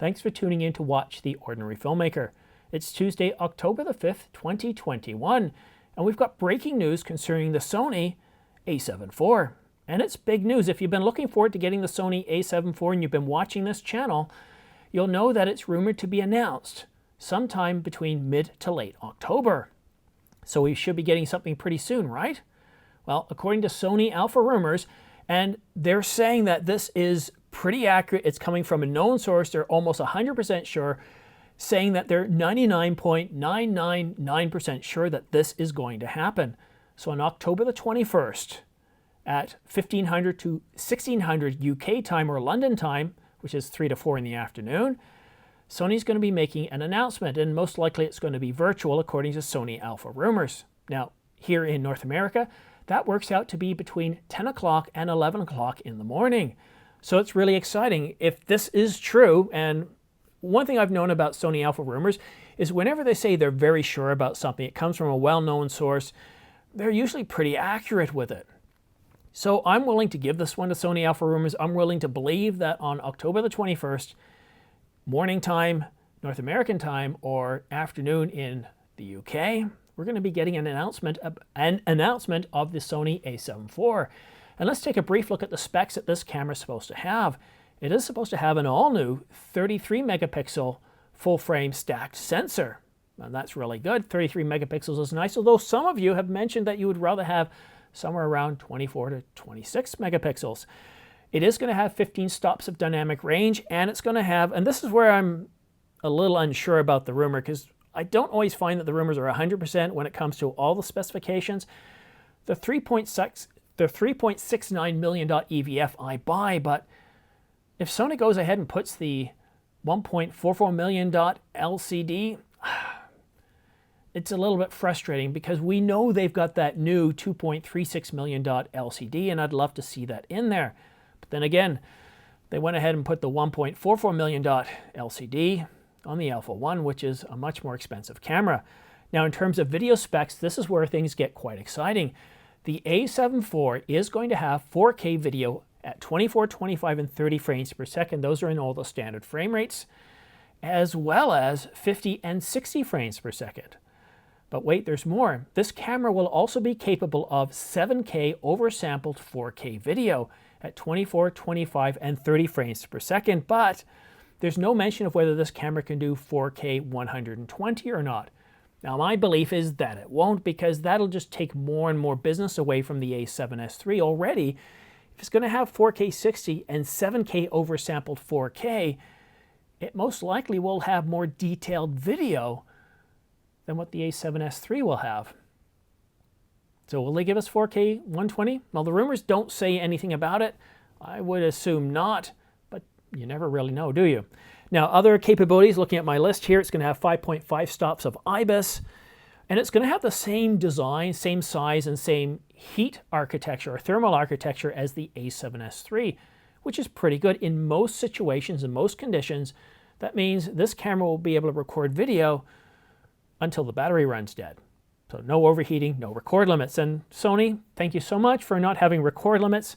Thanks for tuning in to watch The Ordinary Filmmaker. It's Tuesday, October the 5th, 2021, and we've got breaking news concerning the Sony a74. And it's big news. If you've been looking forward to getting the Sony a74 and you've been watching this channel, you'll know that it's rumored to be announced sometime between mid to late October. So we should be getting something pretty soon, right? Well, according to Sony Alpha Rumors, and they're saying that this is pretty accurate. It's coming from a known source. They're almost 100% sure, saying that they're 99.999% sure that this is going to happen. So on October the 21st at 1500 to 1600 UK time or London time, which is 3 to 4 in the afternoon, Sony's going to be making an announcement, and most likely it's going to be virtual according to Sony Alpha Rumors. Now, here in North America, that works out to be between 10 o'clock and 11 o'clock in the morning. So it's really exciting if this is true. And one thing I've known about Sony Alpha Rumors is whenever they say they're very sure about something, it comes from a well-known source, they're usually pretty accurate with it. So I'm willing to give this one to Sony Alpha Rumors. I'm willing to believe that on October the 21st, morning time, North American time, or afternoon in the UK, we're going to be getting an announcement of the Sony a74. And let's take a brief look at the specs that this camera is supposed to have. It is supposed to have an all-new 33 megapixel full-frame stacked sensor. And that's really good. 33 megapixels is nice, although some of you have mentioned that you would rather have somewhere around 24 to 26 megapixels. It is going to have 15 stops of dynamic range, and it's going to have, and this is where I'm a little unsure about the rumor, because I don't always find that the rumors are 100% when it comes to all the specifications. The 3.69 million EVF I buy, but if Sony goes ahead and puts the 1.44 million LCD, it's a little bit frustrating because we know they've got that new 2.36 million LCD, and I'd love to see that in there. But then again, they went ahead and put the 1.44 million LCD on the Alpha 1, which is a much more expensive camera. Now, in terms of video specs, this is where things get quite exciting. The a74 is going to have 4K video at 24, 25, and 30 frames per second. Those are in all the standard frame rates, as well as 50 and 60 frames per second. But wait, there's more. This camera will also be capable of 7K oversampled 4K video at 24, 25, and 30 frames per second, but there's no mention of whether this camera can do 4K 120 or not. Now, my belief is that it won't, because that'll just take more and more business away from the a7S III already. If it's going to have 4K 60 and 7K oversampled 4K, it most likely will have more detailed video than what the a7S III will have. So will they give us 4K 120? Well, the rumors don't say anything about it. I would assume not, but you never really know, do you? Now, other capabilities, looking at my list here, it's going to have 5.5 stops of IBIS, and it's going to have the same design, same size, and same heat architecture or thermal architecture as the a7S III, which is pretty good in most situations, in most conditions. That means this camera will be able to record video until the battery runs dead. So no overheating, no record limits. And Sony, thank you so much for not having record limits.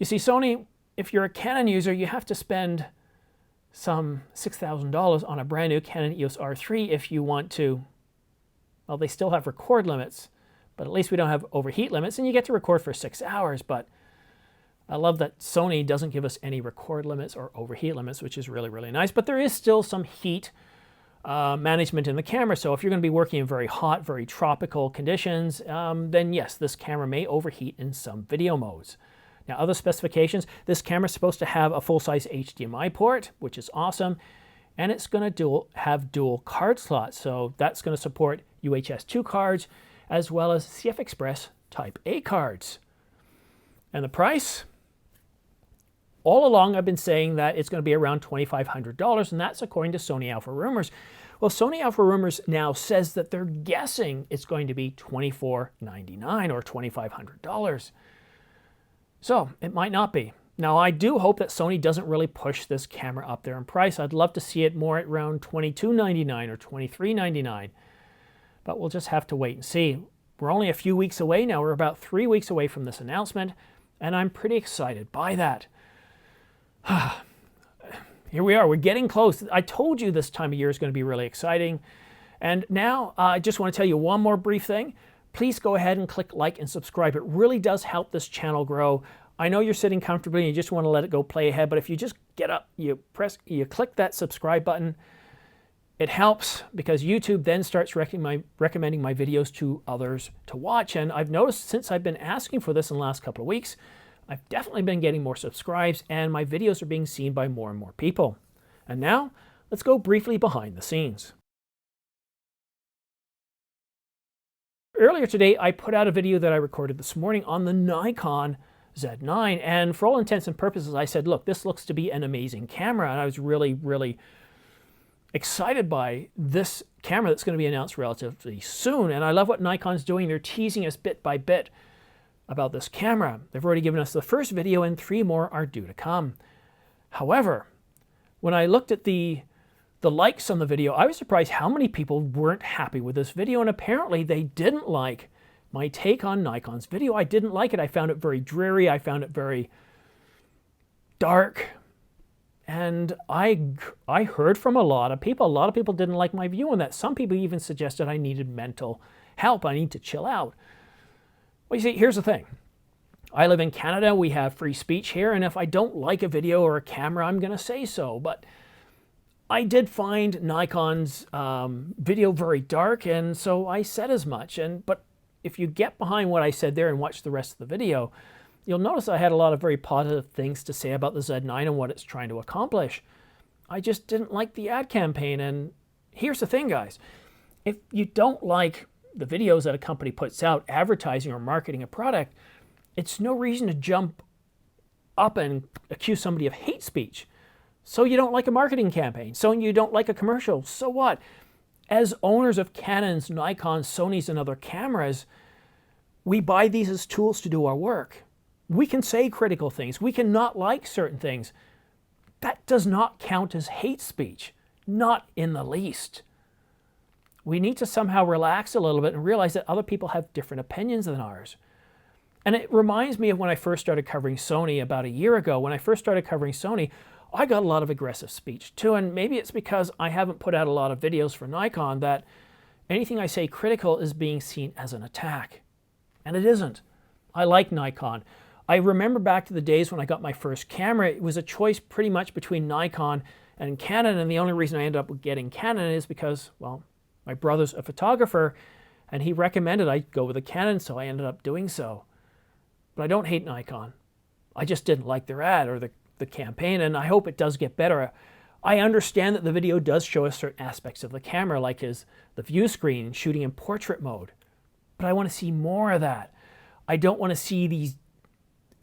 You see, Sony, if you're a Canon user, you have to spend some $6,000 on a brand new Canon EOS R3 if you want to, well, they still have record limits, but at least we don't have overheat limits, and you get to record for 6 hours. But I love that Sony doesn't give us any record limits or overheat limits, which is really, really nice. But there is still some heat management in the camera. So if you're going to be working in very hot, very tropical conditions, then yes, this camera may overheat in some video modes. Now, other specifications, this camera is supposed to have a full-size HDMI port, which is awesome, and it's going to have dual card slots. So that's going to support UHS 2 cards as well as CF Express Type A cards. And the price? All along, I've been saying that it's going to be around $2,500, and that's according to Sony Alpha Rumors. Well, Sony Alpha Rumors now says that they're guessing it's going to be $2,499 or $2,500. So it might not be. Now, I do hope that Sony doesn't really push this camera up there in price. I'd love to see it more at around $22.99 or $23.99, but we'll just have to wait and see. We're only a few weeks away now. We're about 3 weeks away from this announcement, and I'm pretty excited by that. Here we are. We're getting close. I told you this time of year is going to be really exciting. And now I just want to tell you one more brief thing. Please go ahead and click like and subscribe. It really does help this channel grow. I know you're sitting comfortably and you just want to let it go play ahead, but if you just get up, you click that subscribe button, it helps because YouTube then starts recommending my videos to others to watch. And I've noticed since I've been asking for this in the last couple of weeks, I've definitely been getting more subscribes and my videos are being seen by more and more people. And now, let's go briefly behind the scenes. Earlier today, I put out a video that I recorded this morning on the Nikon Z9, and for all intents and purposes, I said, look, this looks to be an amazing camera, and I was really, really excited by this camera that's going to be announced relatively soon, and I love what Nikon's doing. They're teasing us bit by bit about this camera. They've already given us the first video and 3 more are due to come. However, when I looked at the likes on the video, I was surprised how many people weren't happy with this video, and apparently they didn't like my take on Nikon's video. I didn't like it. I found it very dreary. I found it very dark. And I heard from a lot of people. A lot of people didn't like my view on that. Some people even suggested I needed mental help. I need to chill out. Well, you see, here's the thing. I live in Canada. We have free speech here. And if I don't like a video or a camera, I'm going to say so. But I did find Nikon's video very dark. And so I said as much. But if you get behind what I said there and watch the rest of the video, you'll notice I had a lot of very positive things to say about the Z9 and what it's trying to accomplish. I just didn't like the ad campaign. And here's the thing, guys. If you don't like the videos that a company puts out advertising or marketing a product, it's no reason to jump up and accuse somebody of hate speech. So you don't like a marketing campaign. So you don't like a commercial. So what? As owners of Canons, Nikons, Sonys, and other cameras, we buy these as tools to do our work. We can say critical things. We can not like certain things. That does not count as hate speech. Not in the least. We need to somehow relax a little bit and realize that other people have different opinions than ours. And it reminds me of when I first started covering Sony about a year ago. When I first started covering Sony, I got a lot of aggressive speech too. And maybe it's because I haven't put out a lot of videos for Nikon that anything I say critical is being seen as an attack. And it isn't. I like Nikon. I remember back to the days when I got my first camera. It was a choice pretty much between Nikon and Canon. And the only reason I ended up getting Canon is because, well, my brother's a photographer and he recommended I go with a Canon, so I ended up doing so. But I don't hate Nikon. I just didn't like their ad or the campaign, and I hope it does get better. I understand that the video does show us certain aspects of the camera, like the view screen and shooting in portrait mode. But I want to see more of that. I don't want to see these,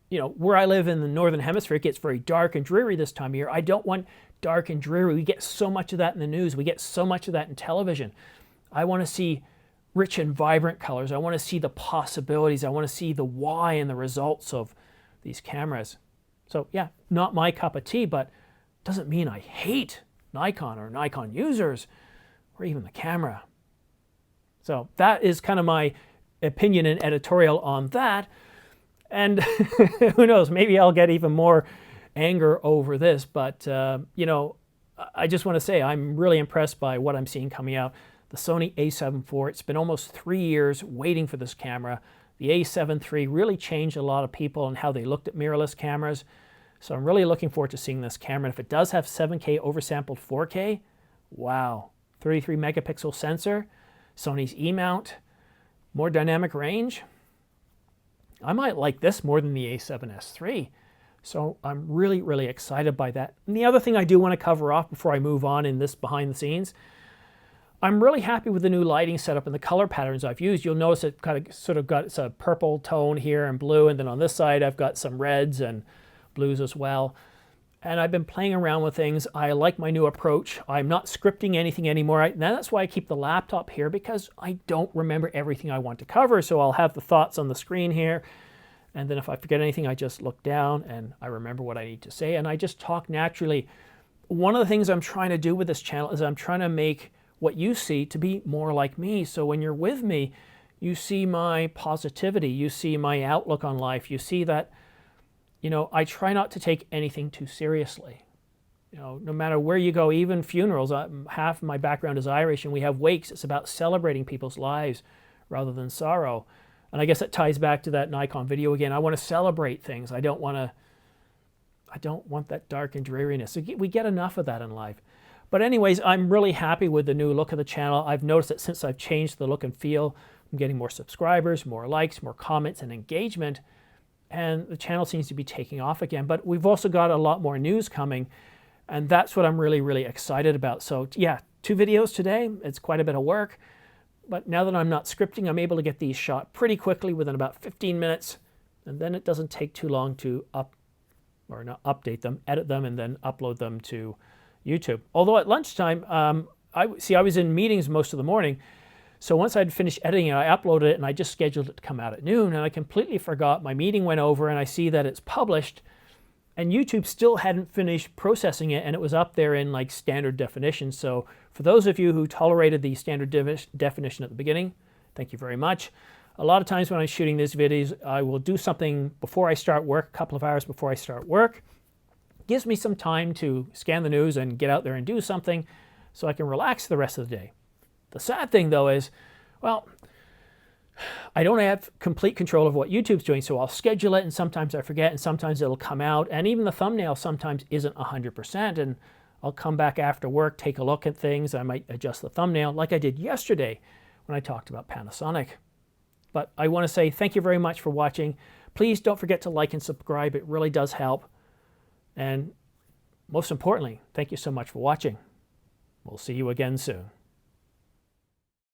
where I live in the Northern Hemisphere, it gets very dark and dreary this time of year. I don't want dark and dreary. We get so much of that in the news. We get so much of that in television. I want to see rich and vibrant colors. I want to see the possibilities. I want to see the why and the results of these cameras. So yeah, not my cup of tea, but doesn't mean I hate Nikon or Nikon users or even the camera. So that is kind of my opinion and editorial on that. And who knows, maybe I'll get even more anger over this, but I just want to say I'm really impressed by what I'm seeing coming out. The Sony a74, it's been almost 3 years waiting for this camera. The a7 III really changed a lot of people and how they looked at mirrorless cameras. So I'm really looking forward to seeing this camera. And if it does have 7K oversampled 4K, wow. 33 megapixel sensor, Sony's E-mount, more dynamic range. I might like this more than the a7S III. So I'm really, really excited by that. And the other thing I do want to cover off before I move on in this behind the scenes, I'm really happy with the new lighting setup and the color patterns I've used. You'll notice it kind of sort of got a purple tone here and blue, and then on this side I've got some reds and blues as well. And I've been playing around with things. I like my new approach. I'm not scripting anything anymore. That's why I keep the laptop here, because I don't remember everything I want to cover. So I'll have the thoughts on the screen here. And then if I forget anything, I just look down and I remember what I need to say. And I just talk naturally. One of the things I'm trying to do with this channel is I'm trying to make what you see to be more like me. So when you're with me, you see my positivity. You see my outlook on life. You see that, I try not to take anything too seriously. You know, no matter where you go, even funerals, half of my background is Irish, and we have wakes. It's about celebrating people's lives rather than sorrow. And I guess it ties back to that Nikon video again. I want to celebrate things. I don't want that dark and dreariness. We get enough of that in life. But anyways, I'm really happy with the new look of the channel. I've noticed that since I've changed the look and feel, I'm getting more subscribers, more likes, more comments, and engagement. And the channel seems to be taking off again. But we've also got a lot more news coming. And that's what I'm really, really excited about. So yeah, 2 videos today. It's quite a bit of work. But now that I'm not scripting, I'm able to get these shot pretty quickly within about 15 minutes. And then it doesn't take too long to update them, edit them, and then upload them to YouTube. Although at lunchtime, I was in meetings most of the morning. So once I'd finished editing it, I uploaded it, and I just scheduled it to come out at noon. And I completely forgot. My meeting went over, and I see that it's published. And YouTube still hadn't finished processing it, and it was up there in like standard definition. So for those of you who tolerated the standard definition at the beginning, thank you very much. A lot of times when I'm shooting these videos, I will do something before I start work, a couple of hours before I start work. Gives me some time to scan the news and get out there and do something so I can relax the rest of the day. The sad thing though is, well, I don't have complete control of what YouTube's doing, so I'll schedule it, and sometimes I forget, and sometimes it'll come out, and even the thumbnail sometimes isn't 100%, and I'll come back after work, take a look at things. I might adjust the thumbnail like I did yesterday when I talked about Panasonic. But I want to say thank you very much for watching. Please don't forget to like and subscribe. It really does help. And most importantly, thank you so much for watching. We'll see you again soon.